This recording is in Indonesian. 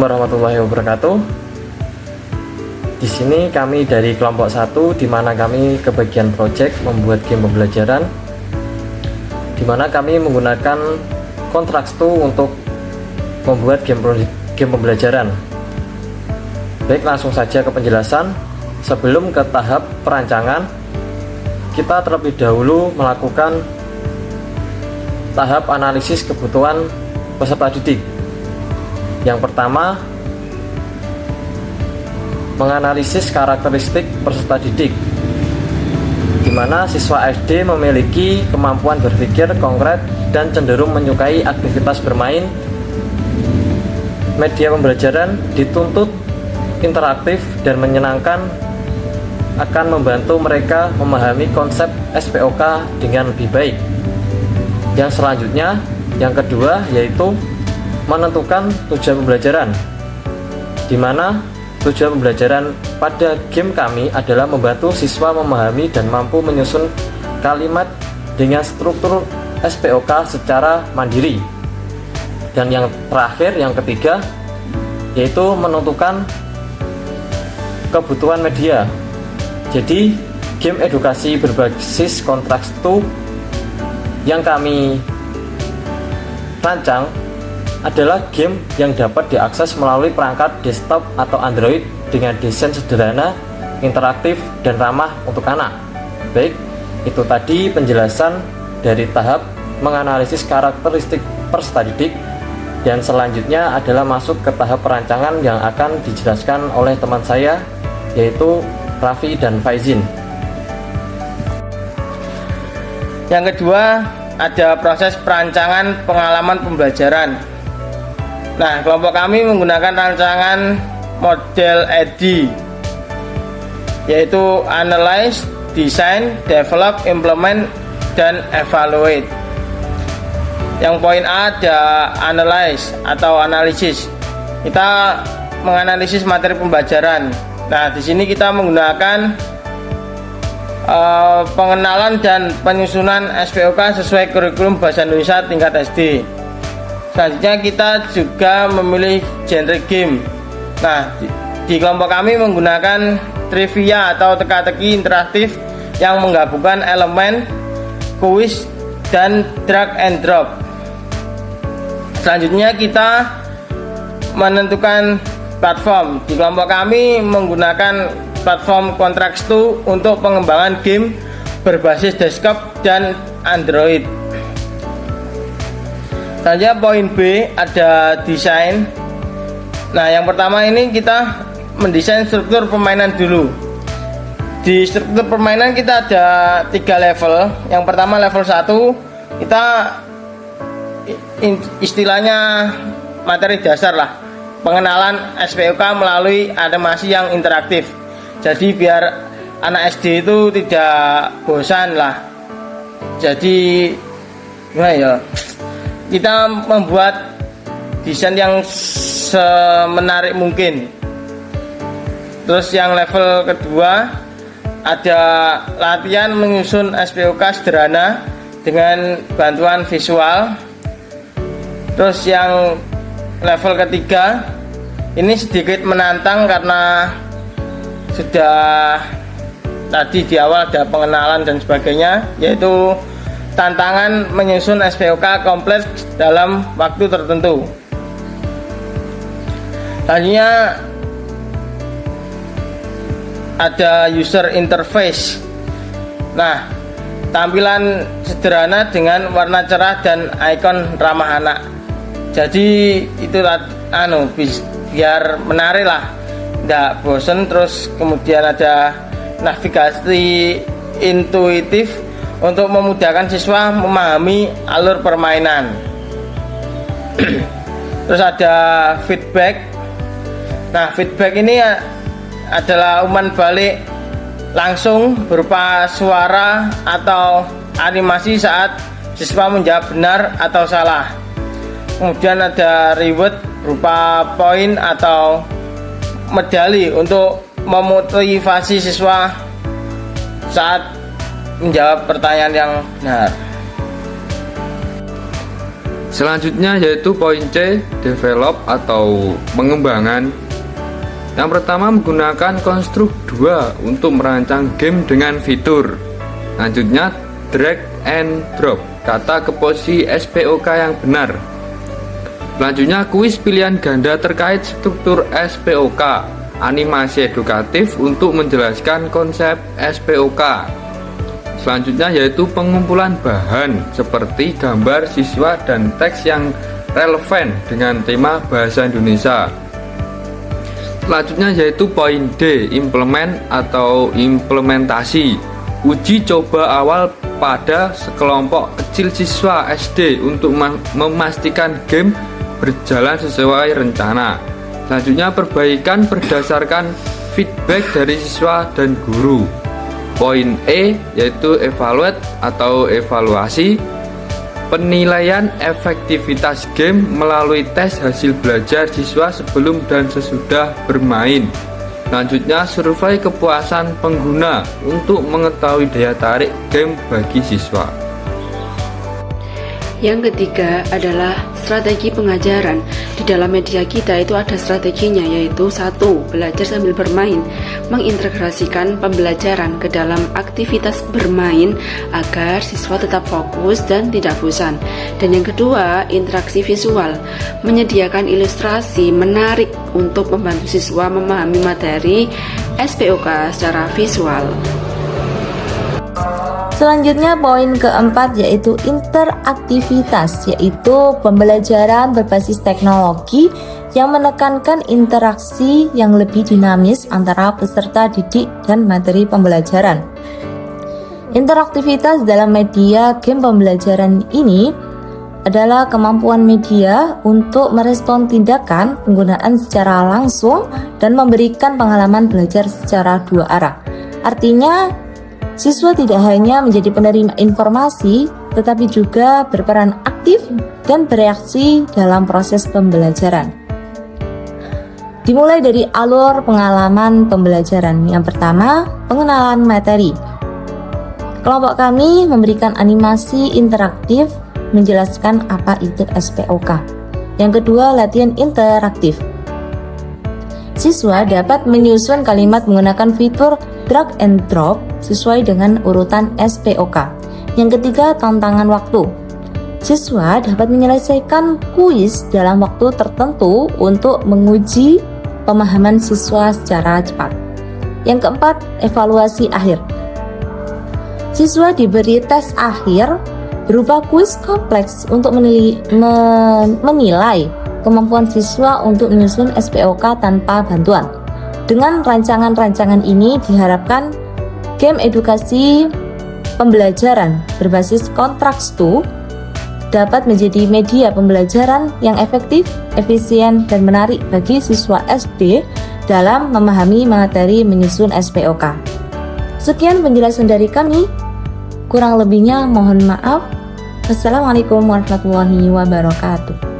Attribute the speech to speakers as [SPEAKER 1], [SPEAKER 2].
[SPEAKER 1] Assalamualaikum warahmatullahi wabarakatuh. Di sini kami dari kelompok 1, di mana kami kebagian project membuat game pembelajaran, di mana kami menggunakan Contracts 2 untuk membuat game pembelajaran. Baik, langsung saja ke penjelasan. Sebelum ke tahap perancangan, kita terlebih dahulu melakukan tahap analisis kebutuhan peserta didik. Yang pertama, menganalisis karakteristik peserta didik, di mana siswa SD memiliki kemampuan berpikir konkret dan cenderung menyukai aktivitas bermain. Media pembelajaran dituntut interaktif dan menyenangkan, akan membantu mereka memahami konsep SPOK dengan lebih baik. Yang selanjutnya, yang kedua, yaitu menentukan tujuan pembelajaran, di mana tujuan pembelajaran pada game kami adalah membantu siswa memahami dan mampu menyusun kalimat dengan struktur SPOK secara mandiri. Dan yang terakhir, yang ketiga, yaitu menentukan kebutuhan media. Jadi, game edukasi berbasis Contracts 2 yang kami rancang adalah game yang dapat diakses melalui perangkat desktop atau Android dengan desain sederhana, interaktif, dan ramah untuk anak. Baik, itu tadi penjelasan dari tahap menganalisis karakteristik peserta didik, dan selanjutnya adalah masuk ke tahap perancangan yang akan dijelaskan oleh teman saya, yaitu Raffi dan Faizin.
[SPEAKER 2] Yang kedua, ada proses perancangan pengalaman pembelajaran. Nah, kelompok kami menggunakan rancangan model EDI, yaitu Analyze, Design, Develop, Implement, dan Evaluate. Yang poin A ada Analyze atau analisis. Kita menganalisis materi pembelajaran. Nah, di sini kita menggunakan pengenalan dan penyusunan SPOK sesuai kurikulum bahasa Indonesia tingkat SD. Selanjutnya kita juga memilih genre game. Nah, di kelompok kami menggunakan trivia atau teka-teki interaktif yang menggabungkan elemen kuis dan drag and drop. Selanjutnya kita menentukan platform. Di kelompok kami menggunakan platform Contracts 2 untuk pengembangan game berbasis desktop dan Android. Selanjutnya poin B ada desain. Nah, yang pertama ini kita mendesain struktur permainan dulu. Di struktur permainan kita ada 3 level. Yang pertama level 1, kita istilahnya materi dasar lah, pengenalan SPOK melalui animasi yang interaktif. Jadi biar anak SD itu tidak bosan lah. Jadi gimana ya, kita membuat desain yang semenarik mungkin. Terus yang level kedua ada latihan menyusun SPOK sederhana dengan bantuan visual. Terus yang level ketiga ini sedikit menantang karena sudah tadi di awal ada pengenalan dan sebagainya, yaitu tantangan menyusun SPOK kompleks dalam waktu tertentu. Selanjutnya ada user interface. Nah, tampilan sederhana dengan warna cerah dan ikon ramah anak. Jadi itu biar menarik lah, tidak bosan. Terus kemudian ada navigasi intuitif untuk memudahkan siswa memahami alur permainan. Terus ada feedback. Nah, feedback ini adalah umpan balik langsung berupa suara atau animasi saat siswa menjawab benar atau salah. Kemudian ada reward berupa poin atau medali untuk memotivasi siswa saat menjawab pertanyaan yang benar.
[SPEAKER 3] Selanjutnya yaitu poin C, develop atau pengembangan. Yang pertama menggunakan konstruk 2 untuk merancang game dengan fitur. Selanjutnya drag and drop kata ke posisi SPOK yang benar. Selanjutnya kuis pilihan ganda terkait struktur SPOK, animasi edukatif untuk menjelaskan konsep SPOK. Selanjutnya yaitu pengumpulan bahan seperti gambar siswa dan teks yang relevan dengan tema bahasa Indonesia. Selanjutnya yaitu poin D, implement atau implementasi. Uji coba awal pada sekelompok kecil siswa SD untuk memastikan game berjalan sesuai rencana. Selanjutnya perbaikan berdasarkan feedback dari siswa dan guru. Poin E yaitu evaluate atau evaluasi, penilaian efektivitas game melalui tes hasil belajar siswa sebelum dan sesudah bermain. Selanjutnya survei kepuasan pengguna untuk mengetahui daya tarik game bagi siswa.
[SPEAKER 4] Yang ketiga adalah strategi pengajaran. Di dalam media kita itu ada strateginya, yaitu 1. Belajar sambil bermain, mengintegrasikan pembelajaran ke dalam aktivitas bermain agar siswa tetap fokus dan tidak bosan. Dan yang kedua, interaksi visual, menyediakan ilustrasi menarik untuk membantu siswa memahami materi SPOK secara visual.
[SPEAKER 5] Selanjutnya poin keempat yaitu interaktivitas, yaitu pembelajaran berbasis teknologi yang menekankan interaksi yang lebih dinamis antara peserta didik dan materi pembelajaran. Interaktivitas dalam media game pembelajaran ini adalah kemampuan media untuk merespon tindakan penggunaan secara langsung dan memberikan pengalaman belajar secara dua arah. Artinya, siswa tidak hanya menjadi penerima informasi, tetapi juga berperan aktif dan bereaksi dalam proses pembelajaran. Dimulai dari alur pengalaman pembelajaran. Yang pertama, pengenalan materi. Kelompok kami memberikan animasi interaktif menjelaskan apa itu SPOK. Yang kedua, latihan interaktif. Siswa dapat menyusun kalimat menggunakan fitur drag and drop sesuai dengan urutan SPOK. Yang ketiga, tantangan waktu. Siswa dapat menyelesaikan kuis dalam waktu tertentu untuk menguji pemahaman siswa secara cepat. Yang keempat, evaluasi akhir. Siswa diberi tes akhir berupa kuis kompleks untuk menilai kemampuan siswa untuk menyusun SPOK tanpa bantuan. Dengan rancangan-rancangan ini diharapkan game edukasi pembelajaran berbasis Kontraks2 dapat menjadi media pembelajaran yang efektif, efisien, dan menarik bagi siswa SD dalam memahami materi menyusun SPOK. Sekian penjelasan dari kami. Kurang lebihnya mohon maaf. Wassalamualaikum warahmatullahi wabarakatuh.